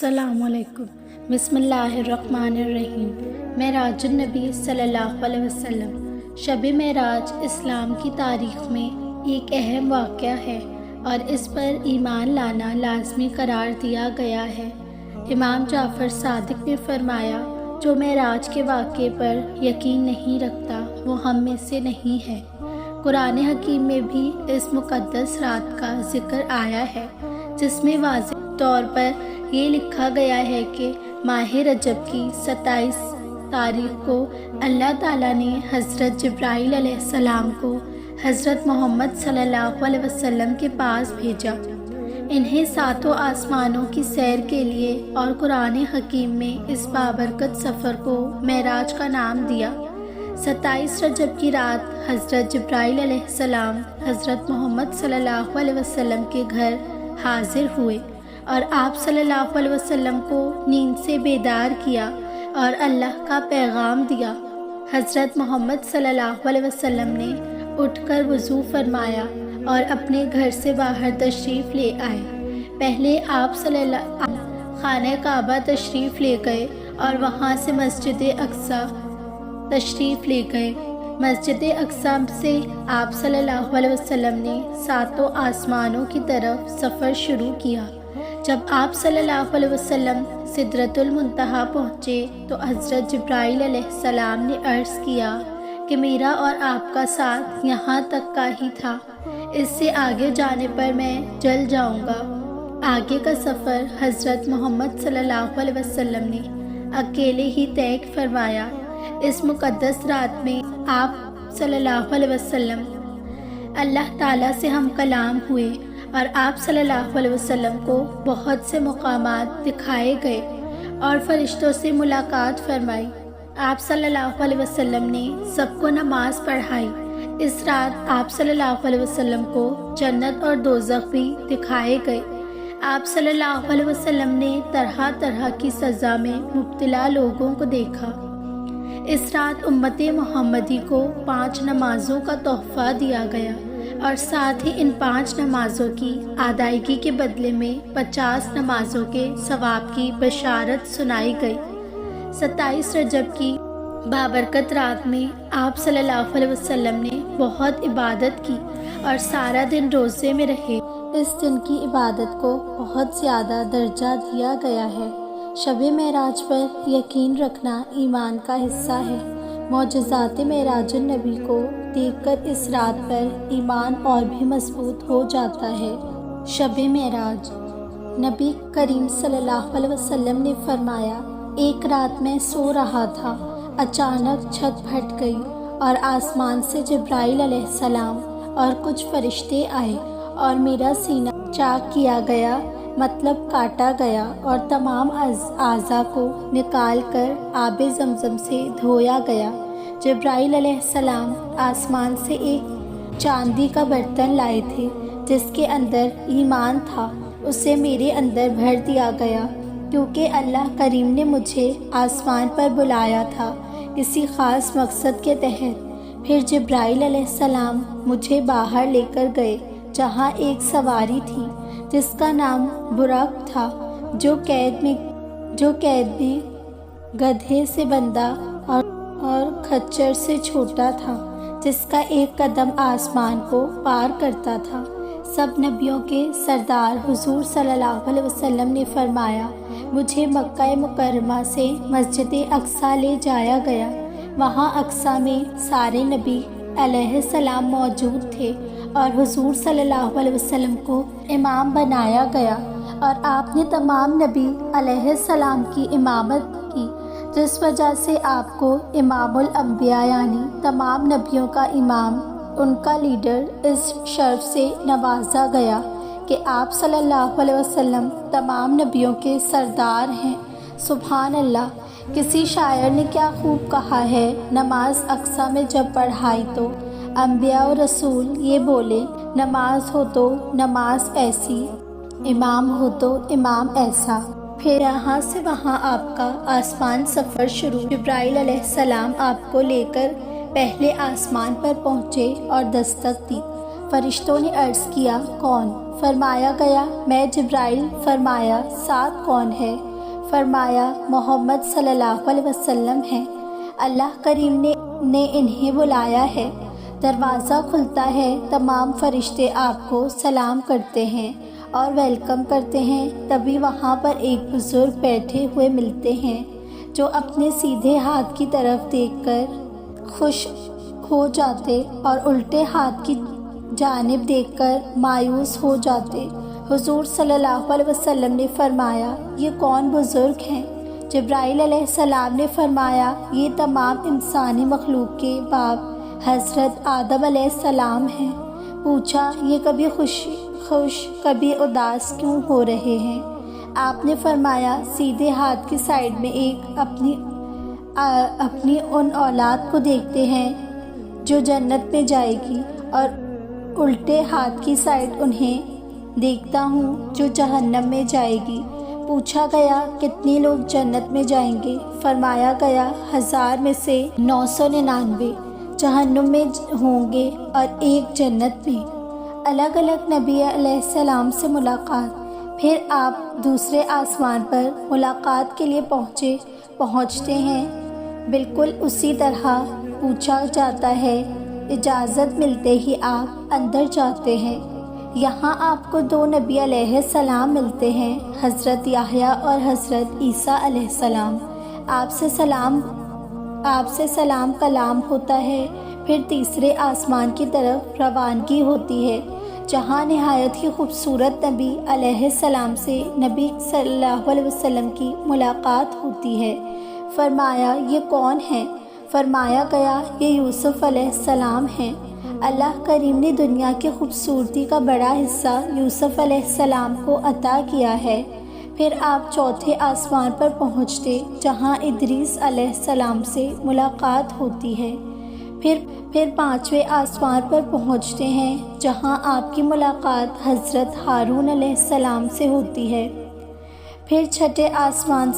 السلام علیکم۔ بسم اللہ الرحمن الرحیم۔ معراج النبی صلی اللہ علیہ وسلم۔ شب معراج اسلام کی تاریخ میں ایک اہم واقعہ ہے اور اس پر ایمان لانا لازمی قرار دیا گیا ہے۔ امام جعفر صادق نے فرمایا، جو معراج کے واقعے پر یقین نہیں رکھتا وہ ہم میں سے نہیں ہے۔ قرآن حکیم میں بھی اس مقدس رات کا ذکر آیا ہے، جس میں واضح طور پر یہ لکھا گیا ہے کہ ماہ رجب کی 27 تاریخ کو اللہ تعالیٰ نے حضرت جبرائیل علیہ السلام کو حضرت محمد صلی اللہ علیہ وسلم کے پاس بھیجا۔ انہیں ساتوں آسمانوں کی سیر کے لیے اور قرآن حکیم میں اس بابرکت سفر کو معراج کا نام دیا۔ 27 رجب کی رات حضرت جبرائیل علیہ السلام حضرت محمد صلی اللہ علیہ وسلم کے گھر حاضر ہوئے اور آپ صلی اللہ علیہ وسلم کو نیند سے بیدار کیا اور اللہ کا پیغام دیا۔ حضرت محمد صلی اللہ علیہ وسلم نے اٹھ کر وضو فرمایا اور اپنے گھر سے باہر تشریف لے آئے۔ پہلے آپ صلی اللہ خانہ کعبہ تشریف لے گئے اور وہاں سے مسجد اقصی تشریف لے گئے۔ مسجد اقصی سے آپ صلی اللہ علیہ وسلم نے ساتوں آسمانوں کی طرف سفر شروع کیا۔ جب آپ صلی اللہ علیہ وسلم سدرۃ المنتہا پہنچے تو حضرت جبرائیل علیہ السلام نے عرض کیا کہ میرا اور آپ کا ساتھ یہاں تک کا ہی تھا، اس سے آگے جانے پر میں جل جاؤں گا۔ آگے کا سفر حضرت محمد صلی اللہ علیہ وسلم نے اکیلے ہی طے فرمایا۔ اس مقدس رات میں آپ صلی اللہ علیہ وسلم اللہ تعالیٰ سے ہم کلام ہوئے اور آپ صلی اللہ علیہ وسلم کو بہت سے مقامات دکھائے گئے اور فرشتوں سے ملاقات فرمائی۔ آپ صلی اللہ علیہ وسلم نے سب کو نماز پڑھائی۔ اس رات آپ صلی اللہ علیہ وسلم کو جنت اور دوزخ بھی دکھائے گئے۔ آپ صلی اللہ علیہ وسلم نے طرح طرح کی سزا میں مبتلا لوگوں کو دیکھا۔ اس رات امت محمدی کو 5 نمازوں کا تحفہ دیا گیا اور ساتھ ہی ان 5 نمازوں کی ادائیگی کے بدلے میں 50 نمازوں کے ثواب کی بشارت سنائی گئی۔ 27 رجب کی بابرکت رات میں آپ صلی اللہ علیہ وسلم نے بہت عبادت کی اور سارا دن روزے میں رہے۔ اس دن کی عبادت کو بہت زیادہ درجہ دیا گیا ہے۔ شب معراج پر یقین رکھنا ایمان کا حصہ ہے۔ معجزات معراج النبی کو دیکھ کر اس رات پر ایمان اور بھی مضبوط ہو جاتا ہے۔ شب معراج نبی کریم صلی اللہ علیہ وسلم نے فرمایا، ایک رات میں سو رہا تھا، اچانک چھت پھٹ گئی اور آسمان سے جبرائیل علیہ السلام اور کچھ فرشتے آئے اور میرا سینہ چاک کیا گیا، مطلب کاٹا گیا، اور تمام اعضاء کو نکال کر آب زمزم سے دھویا گیا۔ جبرائیل علیہ السلام آسمان سے ایک چاندی کا برتن لائے تھے جس کے اندر ایمان تھا، اسے میرے اندر بھر دیا گیا کیونکہ اللہ کریم نے مجھے آسمان پر بلایا تھا کسی خاص مقصد کے تحت۔ پھر جبرائیل علیہ السلام مجھے باہر لے کر گئے جہاں ایک سواری تھی جس کا نام براق تھا، جو قید میں گدھے سے بندھا اور کھچر سے چھوٹا تھا، جس کا ایک قدم آسمان کو پار کرتا تھا۔ سب نبیوں کے سردار حضور صلی اللہ علیہ وسلم نے فرمایا، مجھے مکہ مکرمہ سے مسجد اقصی لے جایا گیا۔ وہاں اقصی میں سارے نبی علیہ السلام موجود تھے اور حضور صلی اللہ علیہ وسلم کو امام بنایا گیا اور آپ نے تمام نبی علیہ السلام کی امامت کی، جس وجہ سے آپ کو امام الانبیاء یعنی تمام نبیوں کا امام، ان کا لیڈر، اس شرف سے نوازا گیا کہ آپ صلی اللہ علیہ وسلم تمام نبیوں کے سردار ہیں۔ سبحان اللہ! کسی شاعر نے کیا خوب کہا ہے، نماز اقصی میں جب پڑھائی تو انبیاء و رسول یہ بولے، نماز ہو تو نماز ایسی، امام ہو تو امام ایسا۔ پھر یہاں سے وہاں آپ کا آسمان سفر شروع۔ جبرائیل علیہ السلام آپ کو لے کر پہلے آسمان پر پہنچے اور دستک دی۔ فرشتوں نے عرض کیا، کون؟ فرمایا گیا، میں جبرائیل۔ فرمایا، ساتھ کون ہے؟ فرمایا محمد صلی اللہ علیہ وسلم ہیں۔ اللہ کریم نے انہیں بلایا ہے۔ دروازہ کھلتا ہے، تمام فرشتے آپ کو سلام کرتے ہیں اور ویلکم کرتے ہیں۔ تبھی وہاں پر ایک بزرگ بیٹھے ہوئے ملتے ہیں جو اپنے سیدھے ہاتھ کی طرف دیکھ کر خوش ہو جاتے اور الٹے ہاتھ کی جانب دیکھ کر مایوس ہو جاتے۔ حضور صلی اللہ علیہ وسلم نے فرمایا، یہ کون بزرگ ہیں؟ جبرائیل علیہ السلام نے فرمایا، یہ تمام انسانی مخلوق کے باپ حضرت آدم علیہ السلام ہیں۔ پوچھا، یہ کبھی خوش کبھی اداس کیوں ہو رہے ہیں؟ آپ نے فرمایا، سیدھے ہاتھ کی سائڈ میں ایک اپنی ان اولاد کو دیکھتے ہیں جو جنت میں جائے گی، اور الٹے ہاتھ کی سائڈ انہیں دیکھتا ہوں جو جہنم میں جائے گی۔ پوچھا گیا، کتنے لوگ جنت میں جائیں گے؟ فرمایا گیا، 1000 میں سے 999 جہنم میں ہوں گے اور ایک جنت میں۔ الگ الگ نبی علیہ السلام سے ملاقات۔ پھر آپ دوسرے آسمان پر ملاقات کے لیے پہنچتے ہیں۔ بالکل اسی طرح پوچھا جاتا ہے، اجازت ملتے ہی آپ اندر جاتے ہیں۔ یہاں آپ کو 2 نبی علیہ السلام ملتے ہیں، حضرت یحییٰ اور حضرت عیسیٰ علیہ السلام۔ آپ سے سلام کلام ہوتا ہے۔ پھر تیسرے آسمان کی طرف روانگی ہوتی ہے، جہاں نہایت ہی خوبصورت نبی علیہ السلام سے نبی صلی اللہ علیہ وسلم کی ملاقات ہوتی ہے۔ فرمایا، یہ کون ہیں؟ فرمایا گیا، یہ یوسف علیہ السلام ہیں۔ اللہ کریم نے دنیا کی خوبصورتی کا بڑا حصہ یوسف علیہ السلام کو عطا کیا ہے۔ پھر آپ چوتھے آسمان پر پہنچتے، جہاں ادریس علیہ السلام سے ملاقات ہوتی ہے۔ پھر 5ویں آسمان پر پہنچتے ہیں، جہاں آپ کی ملاقات حضرت ہارون علیہ السلام سے ہوتی ہے۔ پھر 6 آسمان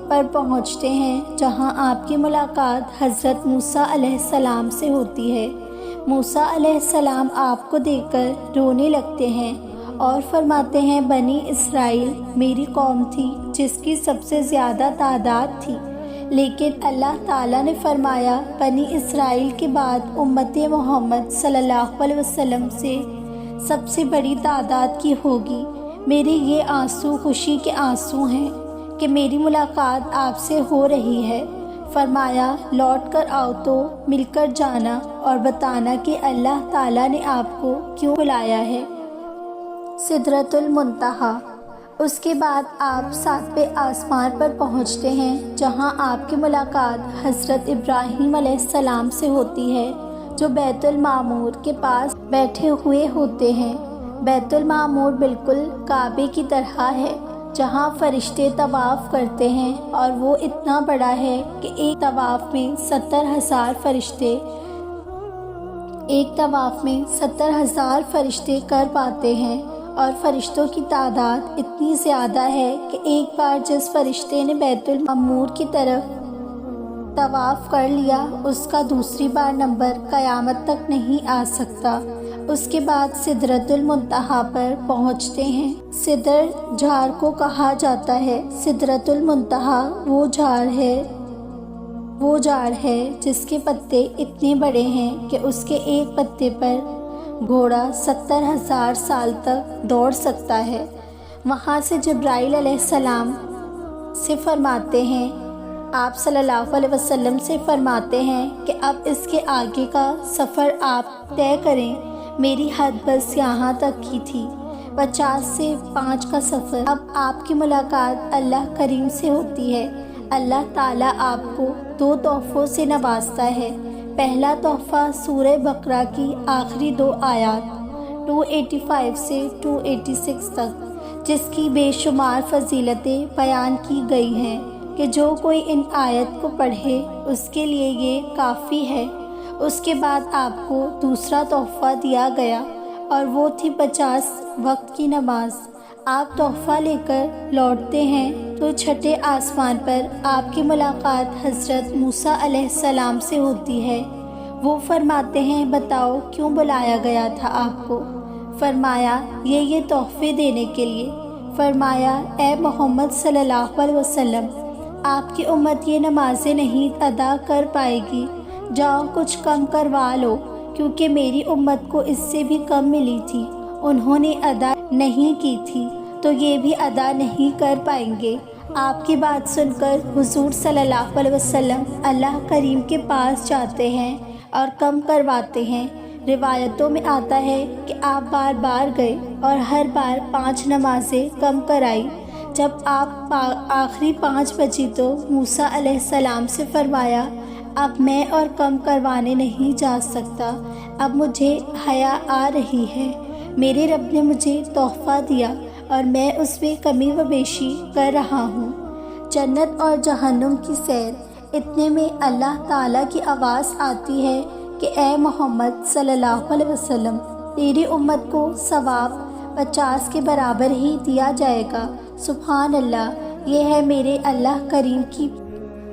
پر پہنچتے ہیں، جہاں آپ کی ملاقات حضرت موسیٰ علیہ السلام سے ہوتی ہے۔ موسیٰ علیہ السلام آپ کو دیکھ کر رونے لگتے ہیں اور فرماتے ہیں، بنی اسرائیل میری قوم تھی جس کی سب سے زیادہ تعداد تھی، لیکن اللہ تعالیٰ نے فرمایا، بنی اسرائیل کے بعد امت محمد صلی اللہ علیہ وسلم سے سب سے بڑی تعداد کی ہوگی۔ میرے یہ آنسو خوشی کے آنسو ہیں کہ میری ملاقات آپ سے ہو رہی ہے۔ فرمایا، لوٹ کر آؤ تو مل کر جانا اور بتانا کہ اللہ تعالیٰ نے آپ کو کیوں بلایا ہے۔ سدرۃ المنتہا۔ اس کے بعد آپ 7ویں آسمان پر پہنچتے ہیں، جہاں آپ کی ملاقات حضرت ابراہیم علیہ السلام سے ہوتی ہے، جو بیت المعمور کے پاس بیٹھے ہوئے ہوتے ہیں۔ بیت المعمور بالکل کعبے کی طرح ہے، جہاں فرشتے طواف کرتے ہیں، اور وہ اتنا بڑا ہے کہ ایک طواف میں 70,000 فرشتے کر پاتے ہیں، اور فرشتوں کی تعداد اتنی زیادہ ہے کہ ایک بار جس فرشتے نے بیت المعمور کی طرف طواف کر لیا، اس کا دوسری بار نمبر قیامت تک نہیں آ سکتا۔ اس کے بعد سدرۃ المنتہا پر پہنچتے ہیں۔ سدر جھاڑ کو کہا جاتا ہے۔ سدرۃ المنتہا وہ جھاڑ ہے جس کے پتے اتنے بڑے ہیں کہ اس کے ایک پتے پر گھوڑا 70,000 سال تک دوڑ سکتا ہے۔ وہاں سے جبرائیل علیہ السلام سے فرماتے ہیں، آپ صلی اللہ علیہ وسلم سے فرماتے ہیں کہ اب اس کے آگے کا سفر آپ طے کریں، میری حد بس یہاں تک کی تھی۔ 50 سے 5 کا سفر۔ اب آپ کی ملاقات اللہ کریم سے ہوتی ہے۔ اللہ تعالیٰ آپ کو 2 تحفوں سے نوازتا ہے۔ پہلا تحفہ سورہ بقرہ کی آخری 2 آیات 285 سے 286 تک، جس کی بے شمار فضیلتیں بیان کی گئی ہیں کہ جو کوئی ان آیت کو پڑھے اس کے لیے یہ کافی ہے۔ اس کے بعد آپ کو دوسرا تحفہ دیا گیا، اور وہ تھی 50 وقت کی نماز۔ آپ تحفہ لے کر لوٹتے ہیں تو 6 آسمان پر آپ کی ملاقات حضرت موسیٰ علیہ السلام سے ہوتی ہے۔ وہ فرماتے ہیں، بتاؤ کیوں بلایا گیا تھا آپ کو؟ فرمایا، یہ تحفے دینے کے لیے۔ فرمایا اے محمد صلی اللہ علیہ وسلم، آپ کی امت یہ نمازیں نہیں ادا کر پائے گی، جاؤ کچھ کم کروا لو، کیونکہ میری امت کو اس سے بھی کم ملی تھی، انہوں نے ادا نہیں کی تھی تو یہ بھی ادا نہیں کر پائیں گے۔ آپ کی بات سن کر حضور صلی اللہ علیہ وسلم اللہ کریم کے پاس جاتے ہیں اور کم کرواتے ہیں۔ روایتوں میں آتا ہے کہ آپ بار بار گئے اور ہر بار 5 نمازیں کم کرائی۔ جب آپ آخری 5 بجی تو موسیٰ علیہ السلام سے فرمایا اب میں اور کم کروانے نہیں جا سکتا، اب مجھے حیا آ رہی ہے، میرے رب نے مجھے تحفہ دیا اور میں اس میں کمی و بیشی کر رہا ہوں۔ جنت اور جہنم کی سیر، اتنے میں اللہ تعالیٰ کی آواز آتی ہے کہ اے محمد صلی اللہ علیہ وسلم، تیری امت کو ثواب 50 کے برابر ہی دیا جائے گا۔ سبحان اللہ، یہ ہے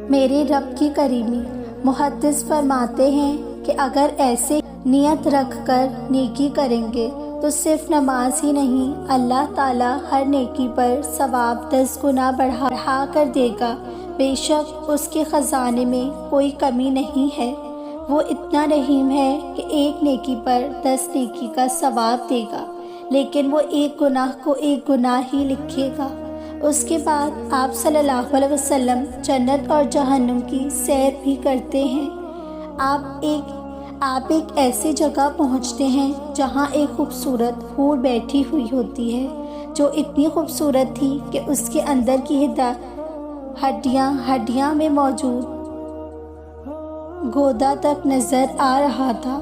میرے رب کی کریمی۔ محدث فرماتے ہیں کہ اگر ایسے نیت رکھ کر نیکی کریں گے تو صرف نماز ہی نہیں، اللہ تعالیٰ ہر نیکی پر ثواب 10 گنا بڑھا کر دے گا۔ بے شک اس کے خزانے میں کوئی کمی نہیں ہے، وہ اتنا رحیم ہے کہ ایک نیکی پر 10 نیکی کا ثواب دے گا، لیکن وہ ایک گناہ کو 1 گناہ ہی لکھے گا۔ اس کے بعد آپ صلی اللہ علیہ وسلم جنت اور جہنم کی سیر بھی کرتے ہیں۔ آپ ایک ایسی جگہ پہنچتے ہیں جہاں ایک خوبصورت حور بیٹھی ہوئی ہوتی ہے، جو اتنی خوبصورت تھی کہ اس کے اندر کی ہڈیاں میں موجود گودا تک نظر آ رہا تھا۔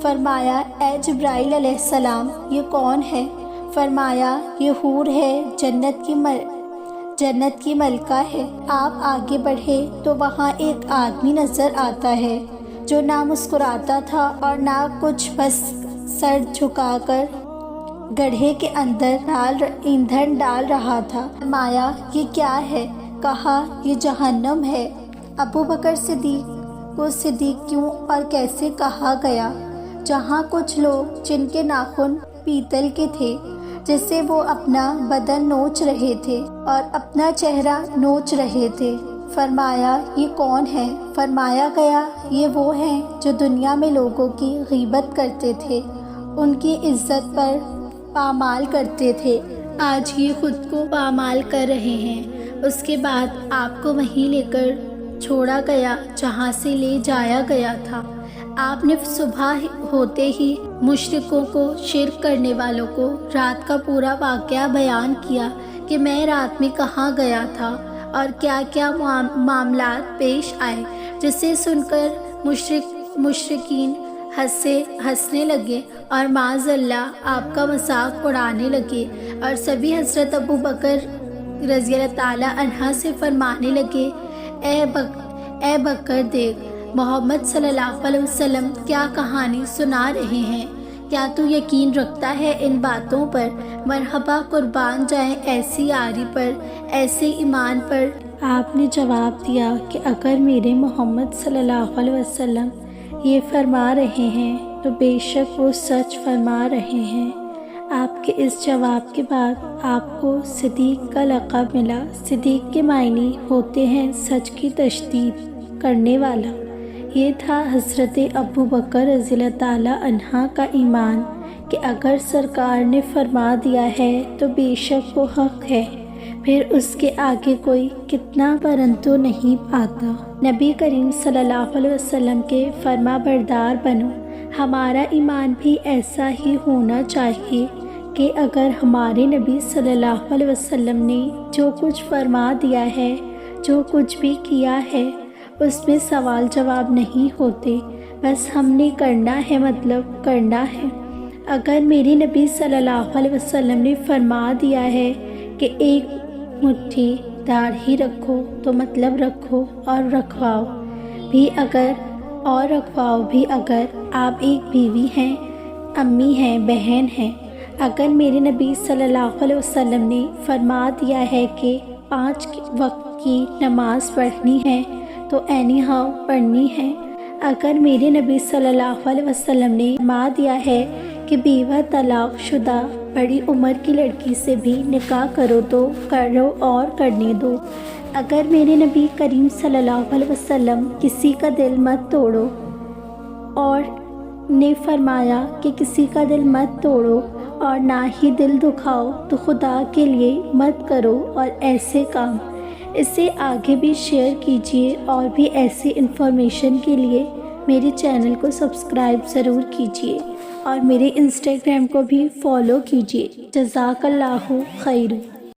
فرمایا اے جبرائیل علیہ السلام، یہ کون ہے؟ فرمایا یہ حور ہے، جنت کی ملکہ ہے۔ آپ آگے بڑھے تو وہاں ایک آدمی نظر آتا ہے جو نہ مسکراتا تھا اور نہ کچھ، بس سر جھکا کر گڑھے کے اندر ایندھن ڈال رہا تھا۔ فرمایا یہ کیا ہے؟ کہا یہ جہنم ہے۔ ابو بکر صدیق کو صدیق کیوں اور کیسے کہا گیا؟ جہاں کچھ لوگ جن کے ناخن پیتل کے تھے، جس سے وہ اپنا بدن نوچ رہے تھے اور اپنا چہرہ نوچ رہے تھے۔ فرمایا یہ کون ہے؟ فرمایا گیا یہ وہ ہیں جو دنیا میں لوگوں کی غیبت کرتے تھے، ان کی عزت پر پامال کرتے تھے، آج یہ خود کو پامال کر رہے ہیں۔ اس کے بعد آپ کو وہیں لے کر چھوڑا گیا جہاں سے لے جایا گیا تھا۔ آپ نے صبح ہوتے ہی مشرکوں کو، شرک کرنے والوں کو رات کا پورا واقعہ بیان کیا کہ میں رات میں کہاں گیا تھا اور کیا کیا معاملات پیش آئے، جسے سن کر مشرکین ہنسنے لگے اور معاذ اللہ آپ کا مذاق اڑانے لگے، اور سبھی حضرت ابو بکر رضی اللہ تعالیٰ عنہ سے فرمانے لگے اے بکر دیکھ، محمد صلی اللہ علیہ وسلم کیا کہانی سنا رہے ہیں، کیا تو یقین رکھتا ہے ان باتوں پر؟ مرحبا، قربان جائیں ایسی یاری پر، ایسے ایمان پر۔ آپ نے جواب دیا کہ اگر میرے محمد صلی اللہ علیہ وسلم یہ فرما رہے ہیں تو بے شک وہ سچ فرما رہے ہیں۔ آپ کے اس جواب کے بعد آپ کو صدیق کا لقب ملا۔ صدیق کے معنی ہوتے ہیں سچ کی تشدید کرنے والا۔ یہ تھا حضرت ابو بکر رضی اللہ تعالیٰ عنہ کا ایمان کہ اگر سرکار نے فرما دیا ہے تو بے شک وہ حق ہے، پھر اس کے آگے کوئی کتنا پرنتو نہیں پاتا۔ نبی کریم صلی اللہ علیہ وسلم کے فرما بردار بنو۔ ہمارا ایمان بھی ایسا ہی ہونا چاہیے کہ اگر ہمارے نبی صلی اللہ علیہ وسلم نے جو کچھ فرما دیا ہے، جو کچھ بھی کیا ہے، اس میں سوال جواب نہیں ہوتے، بس ہم نے کرنا ہے، مطلب کرنا ہے۔ اگر میری نبی صلی اللہ علیہ وسلم نے فرما دیا ہے کہ ایک مٹھی داڑھی رکھو تو مطلب رکھو اور رکھواؤ بھی اگر آپ ایک بیوی ہیں، امی ہیں، بہن ہیں۔ اگر میرے نبی صلی اللہ علیہ وسلم نے فرما دیا ہے کہ 5 وقت کی نماز پڑھنی ہے تو اینی ہاؤ پڑھنی ہے۔ اگر میرے نبی صلی اللہ علیہ وسلم نے فرما دیا ہے کہ بیوہ طلاق شدہ بڑی عمر کی لڑکی سے بھی نکاح کرو تو کرو اور کرنے دو۔ اگر میرے نبی کریم صلی اللہ علیہ وسلم کسی کا دل مت توڑو اور نے فرمایا کہ کسی کا دل مت توڑو اور نہ ہی دل دکھاؤ تو خدا کے لیے مت کرو اور ایسے کام۔ اسے آگے بھی شیئر کیجیے اور بھی ایسی انفارمیشن کے لیے میرے چینل کو سبسکرائب ضرور کیجیے اور میرے انسٹاگرام کو بھی فالو کیجیے۔ جزاک اللہ خیر۔